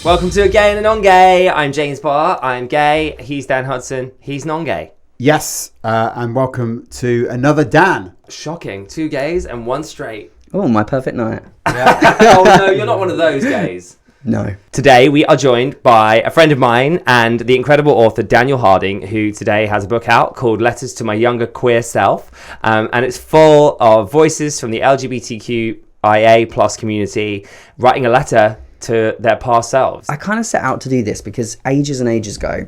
Welcome to A Gay and a NonGay. I'm James Barr. I'm gay. He's Dan Hudson. He's non-gay. Yes, and welcome to another Dan. Shocking. 2 gays and 1 straight. Oh, my perfect night. Yeah. Oh no, you're not one of those gays. No. Today we are joined by a friend of mine and the incredible author Daniel Harding, who today has a book out called Letters to My Younger Queer Self, and it's full of voices from the LGBTQIA plus community writing a letter to their past selves. I kind of set out to do this because ages and ages ago,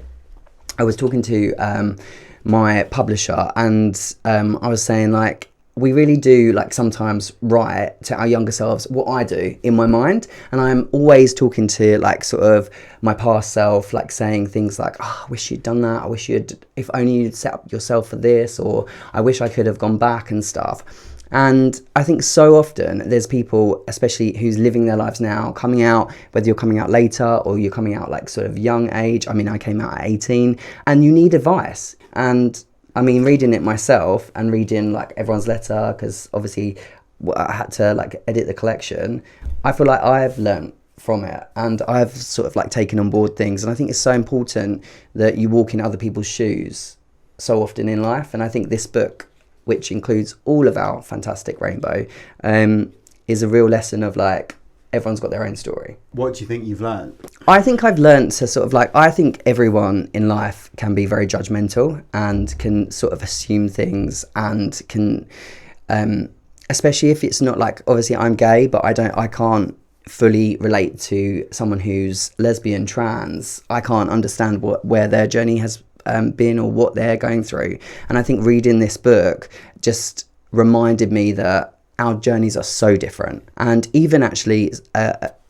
I was talking to my publisher, and I was saying, like, we really do, like, sometimes write to our younger selves what I do in my mind, and I'm always talking to, like, sort of my past self, like saying things like, oh, I wish you'd done that, I wish you'd, if only you'd set up yourself for this, or I wish I could have gone back and stuff. And I think so often there's people, especially who's living their lives now, coming out, whether you're coming out later or you're coming out like sort of young age. I mean, I came out at 18, and you need advice. And I mean, reading it myself and reading like everyone's letter, because obviously I had to like edit the collection, I feel like I've learned from it, and I've sort of like taken on board things. And I think it's so important that you walk in other people's shoes so often in life. And I think this book, which includes all of our fantastic rainbow, is a real lesson of like, everyone's got their own story. What do you think you've learned? I think I've learned to sort of like, I think everyone in life can be very judgmental and can sort of assume things, and can, especially if it's not like, obviously I'm gay, but I can't fully relate to someone who's lesbian, trans. I can't understand where their journey has been or what they're going through. And I think reading this book just reminded me that our journeys are so different. And even actually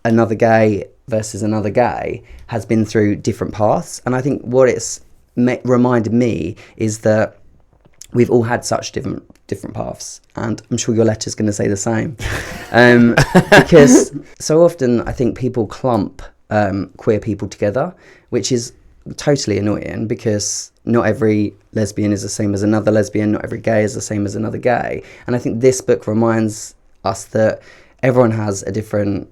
another gay versus another gay has been through different paths. And I think what it's reminded me is that we've all had such different paths, and I'm sure your letter's going to say the same. Because so often I think people clump queer people together, which is totally annoying, because not every lesbian is the same as another lesbian, not every gay is the same as another gay. And I think this book reminds us that everyone has a different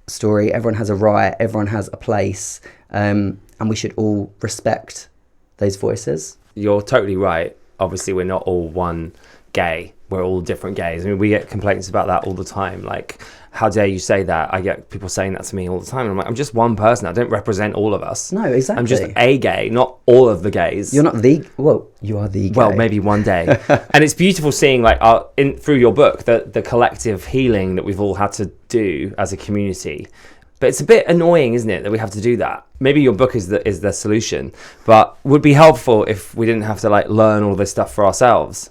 story, everyone has a right, everyone has a place, and we should all respect those voices. You're totally right. Obviously we're not all one gay, we're all different gays. I mean, we get complaints about that all the time, like, how dare you say that? I get people saying that to me all the time, and I'm like, I'm just one person, I don't represent all of us. No, exactly. I'm just a gay, not all of the gays. You're not the, well, you are the gay. Well, maybe one day. And it's beautiful seeing, like, through your book, the collective healing that we've all had to do as a community. But it's a bit annoying, isn't it, that we have to do that? Maybe your book is the solution, but would be helpful if we didn't have to like learn all this stuff for ourselves.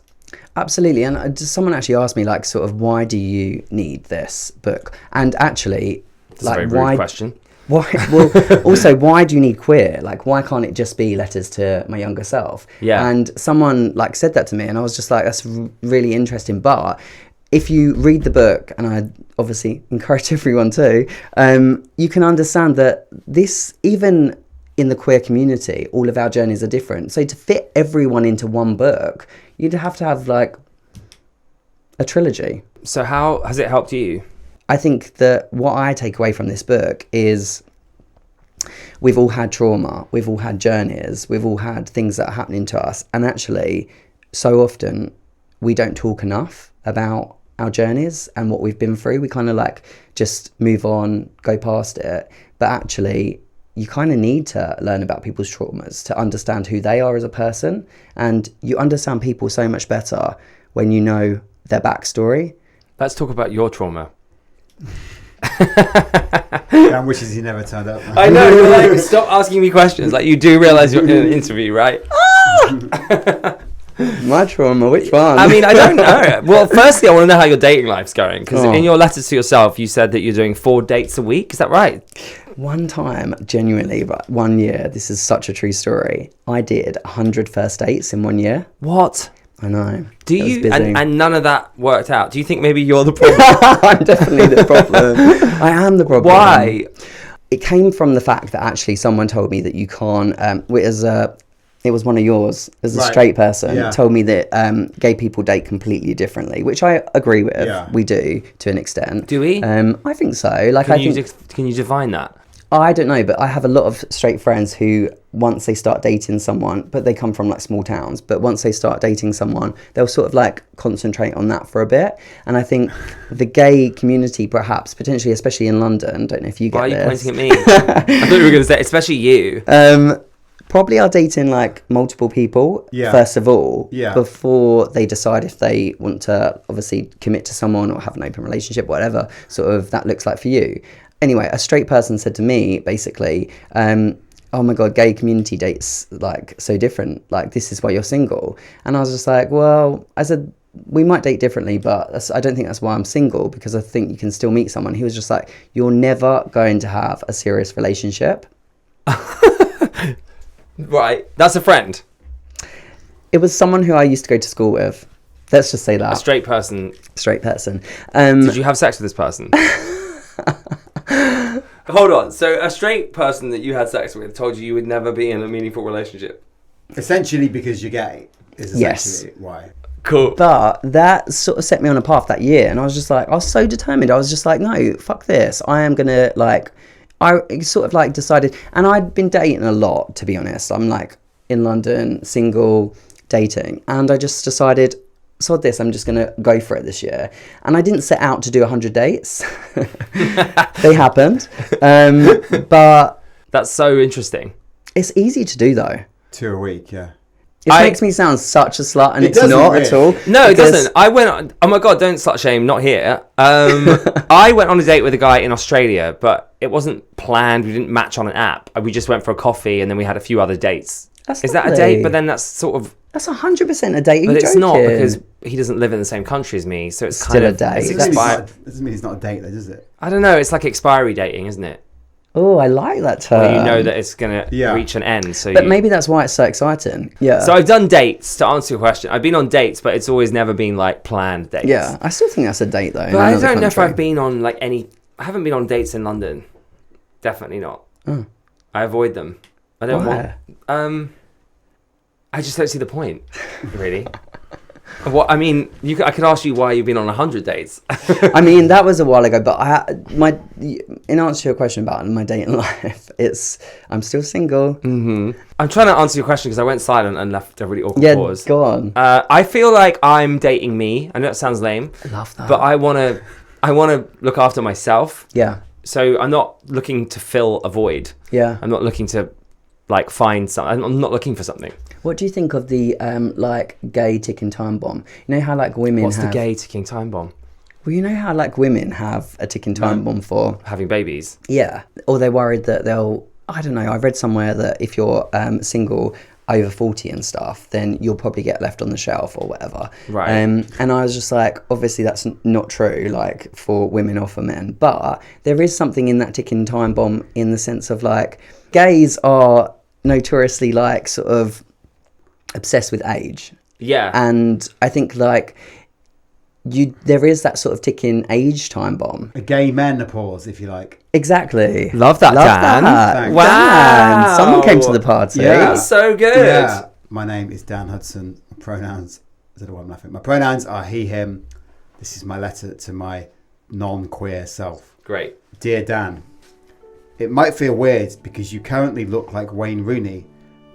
Absolutely. And someone actually asked me, like, sort of, why do you need this book? And actually, that's like, a very rude question. Why? Well, also, why do you need queer? Like, why can't it just be letters to my younger self? Yeah. And someone like said that to me, and I was just like, that's really interesting. But if you read the book, and I obviously encourage everyone to, you can understand that this, even in the queer community, all of our journeys are different. So to fit everyone into one book, you'd have to have like a trilogy. So how has it helped you? I think that what I take away from this book is we've all had trauma, we've all had journeys, we've all had things that are happening to us. And actually, so often we don't talk enough about our journeys and what we've been through. We kind of like just move on, go past it. But actually, you kind of need to learn about people's traumas to understand who they are as a person. And you understand people so much better when you know their backstory. Let's talk about your trauma. Dan wishes he never turned up. I know, you're like, stop asking me questions. Like, you do realise you're in an interview, right? My trauma, which one? I mean, I don't know. Well, firstly, I want to know how your dating life's going. Because in your letters to yourself, you said that you're doing 4 dates a week. Is that right? One time, genuinely, but 1 year, this is such a true story, I did 100 first dates in 1 year. What? I know. Do you? And none of that worked out. Do you think maybe you're the problem? I'm definitely the problem. I am the problem. Why? It came from the fact that actually someone told me that you can't, it was one of yours, as a straight person, told me that gay people date completely differently, which I agree with. Yeah. We do, to an extent. Do we? I think so. Like, can you define that? I don't know, but I have a lot of straight friends who, once they start dating someone, but they come from like small towns, but once they start dating someone, they'll sort of like concentrate on that for a bit. And I think the gay community, perhaps, potentially, especially in London, don't know if you get Why are you this. pointing at me? I thought you were going to say, especially you. Probably are dating like multiple people, first of all, before they decide if they want to obviously commit to someone or have an open relationship, whatever sort of that looks like for you. Anyway, a straight person said to me, basically, oh my God, gay community dates like so different. Like, this is why you're single. And I was just like, well, I said, we might date differently, but I don't think that's why I'm single, because I think you can still meet someone. He was just like, you're never going to have a serious relationship. Right. That's a friend. It was someone who I used to go to school with. Let's just say that. A straight person. Straight person. Did you have sex with this person? Hold on. So a straight person that you had sex with told you would never be in a meaningful relationship? Essentially because you're gay is essentially why. Cool. But that sort of set me on a path that year, and I was just like, I was so determined. I was just like, no, fuck this. I am gonna like, I sort of like decided, and I'd been dating a lot, to be honest. I'm like in London, single, dating, and I just decided, sod this, I'm just gonna go for it this year. And I didn't set out to do 100 dates. They happened, but that's so interesting. It's easy to do though. 2 a week, yeah. It makes me sound such a slut, and it's doesn't not really. at all. No, it doesn't. I went on, oh my God, don't slut shame, not here. I went on a date with a guy in Australia, but it wasn't planned. We didn't match on an app. We just went for a coffee and then we had a few other dates. Is that a date? But then that's sort of... That's 100% a date. But it's not, because he doesn't live in the same country as me, so it's Still kind a of... date. It's Doesn't mean it's not a date though, does it? I don't know, it's like expiry dating, isn't it? Oh, I like that term. Where you know that it's going to reach an end. So but maybe that's why it's so exciting. Yeah. So I've done dates, to answer your question. I've been on dates, but it's always never been like planned dates. Yeah, I still think that's a date though. But I don't know if I've been on like any... I haven't been on dates in London. Definitely not. Oh. I avoid them. I don't Why? want... I just don't see the point, really. What I mean, I could ask you why you've been on 100 dates. I mean, that was a while ago, but in answer to your question about my dating life, I'm still single. Mm-hmm. I'm trying to answer your question because I went silent and left a really awkward pause. Go on. I feel like I'm dating me. I know it sounds lame. I love that. But I want to look after myself. Yeah. So I'm not looking to fill a void. Yeah. I'm not looking to like find something. I'm not looking for something. What do you think of the like gay ticking time bomb? You know how like women What's the gay ticking time bomb? Well, you know how like women have a ticking time bomb for having babies. Yeah. Or they're worried that I don't know, I read somewhere that if you're single over 40 and stuff, then you'll probably get left on the shelf or whatever. Right. And I was just like, obviously that's not true, like for women or for men, but there is something in that ticking time bomb in the sense of like, gays are notoriously like sort of obsessed with age. Yeah. And I think like there is that sort of ticking age time bomb. A gay menopause, if you like. Exactly. Love that, Dan. Thanks. Wow. Dan, someone came to the party. Yeah. That's so good. Yeah. My name is Dan Hudson. My pronouns, I don't know why I'm laughing. My pronouns are he, him. This is my letter to my non-queer self. Great. Dear Dan, it might feel weird because you currently look like Wayne Rooney,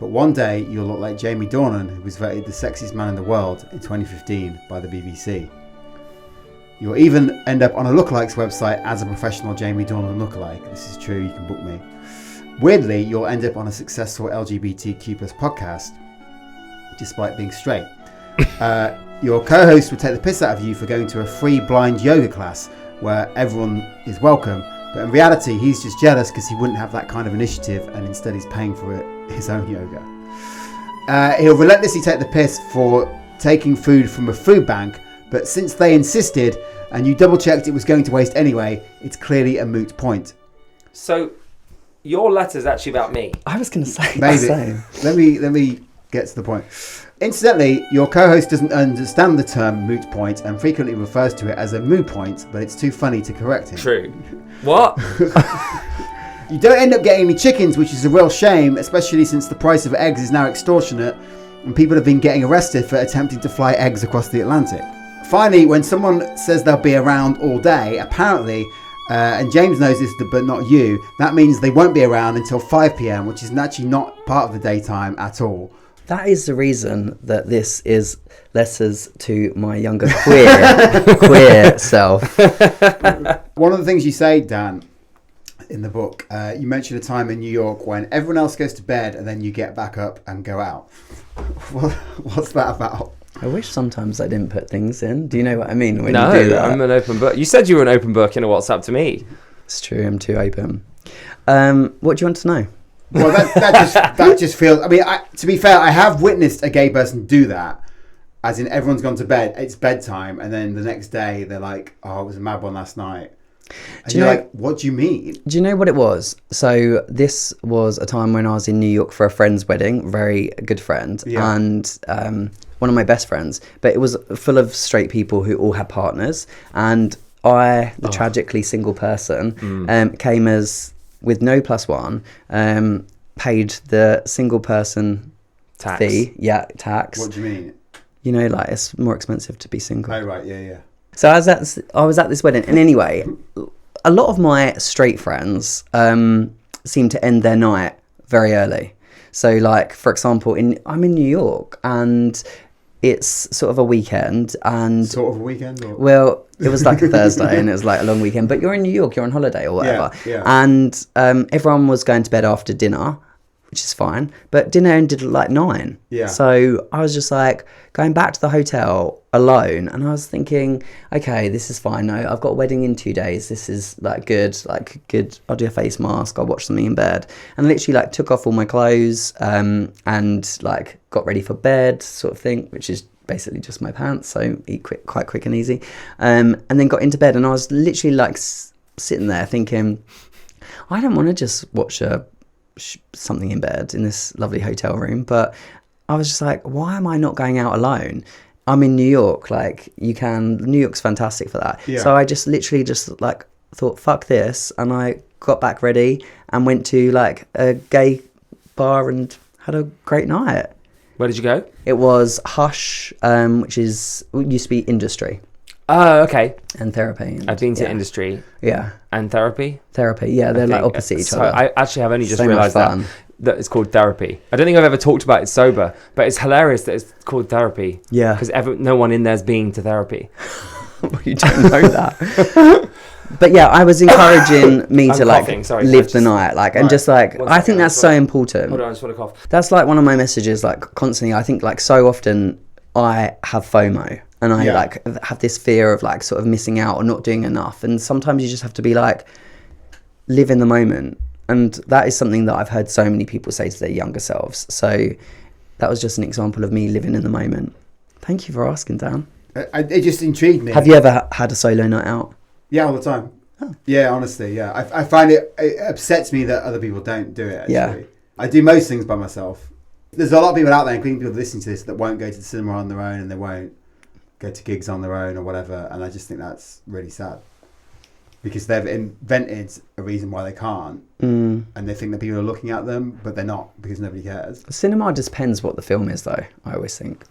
but one day you'll look like Jamie Dornan, who was voted the sexiest man in the world in 2015 by the BBC. You'll even end up on a lookalikes website as a professional Jamie Dornan lookalike. This is true, you can book me. Weirdly, you'll end up on a successful LGBTQ+ podcast, despite being straight. Your co-host would take the piss out of you for going to a free blind yoga class where everyone is welcome, but in reality he's just jealous because he wouldn't have that kind of initiative, and instead he's paying for his own yoga. He'll relentlessly take the piss for taking food from a food bank, but since they insisted and you double checked it was going to waste anyway, it's clearly a moot point. So your letter's actually about me. I was going to say Maybe. the same. Let me get to the point. Incidentally, your co-host doesn't understand the term moot point and frequently refers to it as a moo point, but it's too funny to correct him. True. What? You don't end up getting any chickens, which is a real shame, especially since the price of eggs is now extortionate and people have been getting arrested for attempting to fly eggs across the Atlantic. Finally, when someone says they'll be around all day, apparently And James knows this, but not you. That means they won't be around until 5 p.m, which is actually not part of the daytime at all. That is the reason that this is letters to my younger queer self. One of the things you say, Dan, in the book, you mentioned a time in New York when everyone else goes to bed and then you get back up and go out. What's that about? I wish sometimes I didn't put things in. Do you know what I mean when No, you do that? I'm an open book. You said you were an open book in a WhatsApp to me. It's true, I'm too open. What do you want to know? Well, that just feels... I mean, to be fair, I have witnessed a gay person do that. As in, everyone's gone to bed, it's bedtime, and then the next day they're like, oh, it was a mad one last night. And you're like, what do you mean? Do you know what it was? So this was a time when I was in New York for a friend's wedding, very good friend, and one of my best friends. But it was full of straight people who all had partners, and I, the tragically single person, came as with no +1, paid the single person Tax. fee. Yeah, tax. What do you mean? You know, like it's more expensive to be single. Oh, right, yeah. So I was at this wedding, and anyway, a lot of my straight friends seem to end their night very early. So, like, for example, I'm in New York, and it's sort of a weekend, and Sort of a weekend? Or? well, it was like a Thursday, and it was like a long weekend. But you're in New York, you're on holiday or whatever, Yeah. and everyone was going to bed after dinner, which is fine. But dinner ended at like 9. Yeah. So I was just like going back to the hotel alone, and I was thinking, okay, this is fine. No, I've got a wedding in 2 days. This is like good. I'll do a face mask. I'll watch something in bed, and literally like took off all my clothes, and like got ready for bed, sort of thing, which is basically just my pants. So eat quite quick and easy, and then got into bed, and I was literally like sitting there thinking, I don't want to just watch something in bed in this lovely hotel room, but I was just like, why am I not going out alone? I'm in New York, like New York's fantastic for that. Yeah. So I just literally just like thought, fuck this, and I got back ready and went to like a gay bar and had a great night. Where did you go? It was Hush, which used to be Industry Oh, okay. and Therapy. I've been to Industry Yeah. and Therapy. Therapy, yeah, they're like opposite each other. I actually have only just So much realised fun. that it's called Therapy. I don't think I've ever talked about it sober, but it's hilarious that it's called Therapy. Yeah. Because no one in there's been to therapy. You don't know that. But yeah, I was encouraging me I'm to like coughing, sorry, live just- the night, like, and Right. just like, One I second, think that's so important. Hold on, I just want to cough. That's like one of my messages, like constantly. I think like so often I have FOMO, and I like have this fear of like sort of missing out or not doing enough. And sometimes you just have to be like, live in the moment. And that is something that I've heard so many people say to their younger selves. So that was just an example of me living in the moment. Thank you for asking, Dan. It just intrigued me. Have you ever had a solo night out? Yeah, all the time. Yeah, honestly, yeah. I find it upsets me that other people don't do it, actually. Yeah. I do most things by myself. There's a lot of people out there, including people listening to this, that won't go to the cinema on their own, and they won't go to gigs on their own or whatever, and I just think that's really sad. Because they've invented a reason why they can't, and they think that people are looking at them, but they're not, because nobody cares. Cinema just depends what the film is, though, I always think.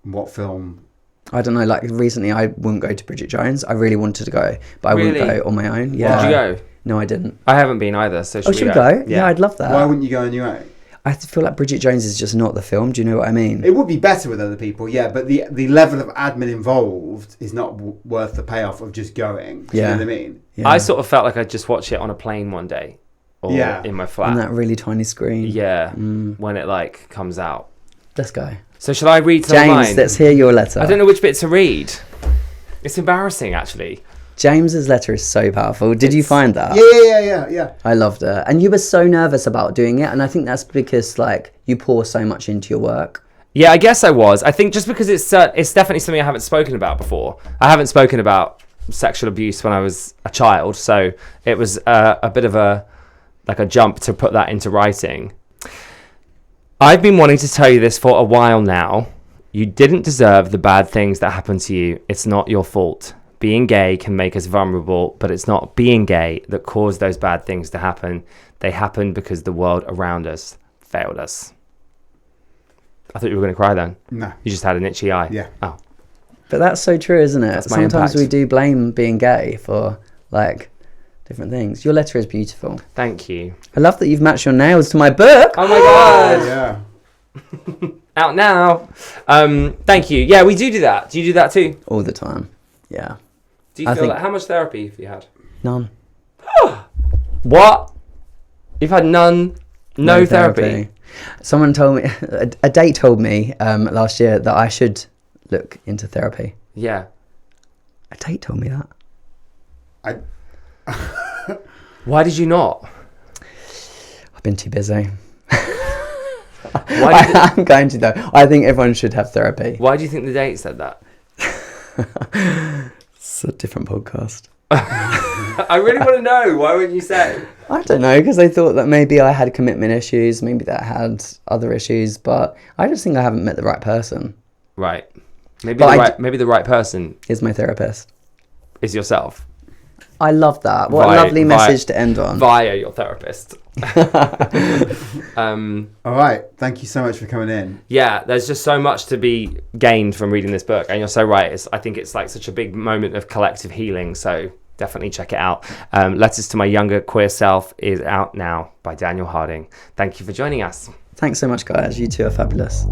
What film? I don't know, like recently I wouldn't go to Bridget Jones. I really wanted to go, but I wouldn't Really? go on my own. Yeah. Did you go? No, I didn't. I haven't been either, so Should we go? Yeah, I'd love that. Why wouldn't you go on your own? I feel like Bridget Jones is just not the film. Do you know what I mean? It would be better with other people, yeah, but the level of admin involved is not worth the payoff of just going. Do you know what I mean? Yeah. I sort of felt like I'd just watch it on a plane one day, or in my flat. On that really tiny screen. Yeah, when it like comes out. Let's go. So shall I read some James, of mine? let's hear your letter. I don't know which bit to read. It's embarrassing, actually. James's letter is so powerful. Did you find that? Yeah. I loved it. And you were so nervous about doing it. And I think that's because like you pour so much into your work. Yeah, I guess I was. I think just because it's definitely something I haven't spoken about before. I haven't spoken about sexual abuse when I was a child, so it was a bit of a jump to put that into writing. I've been wanting to tell you this for a while now. You didn't deserve the bad things that happened to you. It's not your fault. Being gay can make us vulnerable, but it's not being gay that caused those bad things to happen. They happened because the world around us failed us. I thought you were going to cry then. No. You just had an itchy eye. Yeah. Oh. But that's so true, isn't it? That's my Sometimes impact. we do blame being gay for like different things. Your letter is beautiful. Thank you. I love that you've matched your nails to my book. Oh my god. Yeah. Out now. Thank you. Yeah, we do that. Do you do that too? All the time. Yeah. Do you I feel think- like, how much therapy have you had? None. What? You've had none? No therapy? Someone told me, a date told me last year that I should look into therapy. Yeah. A date told me that. Why did you not? I've been too busy. Why did I'm going to though. I think everyone should have therapy. Why do you think the date said that? It's a different podcast. I really want to know. Why wouldn't you say? I don't know, because they thought that maybe I had commitment issues, maybe that I had other issues, but I just think I haven't met the right person. Right. Maybe But maybe the right person Is my therapist. is yourself I love that. What Via- a lovely via- message to end on. via your therapist. All right. Thank you so much for coming in. Yeah, there's just so much to be gained from reading this book, and you're so right. I think it's like such a big moment of collective healing. So definitely check it out. Letters to My Younger Queer Self is out now by Daniel Harding. Thank you for joining us. Thanks so much, guys. You two are fabulous.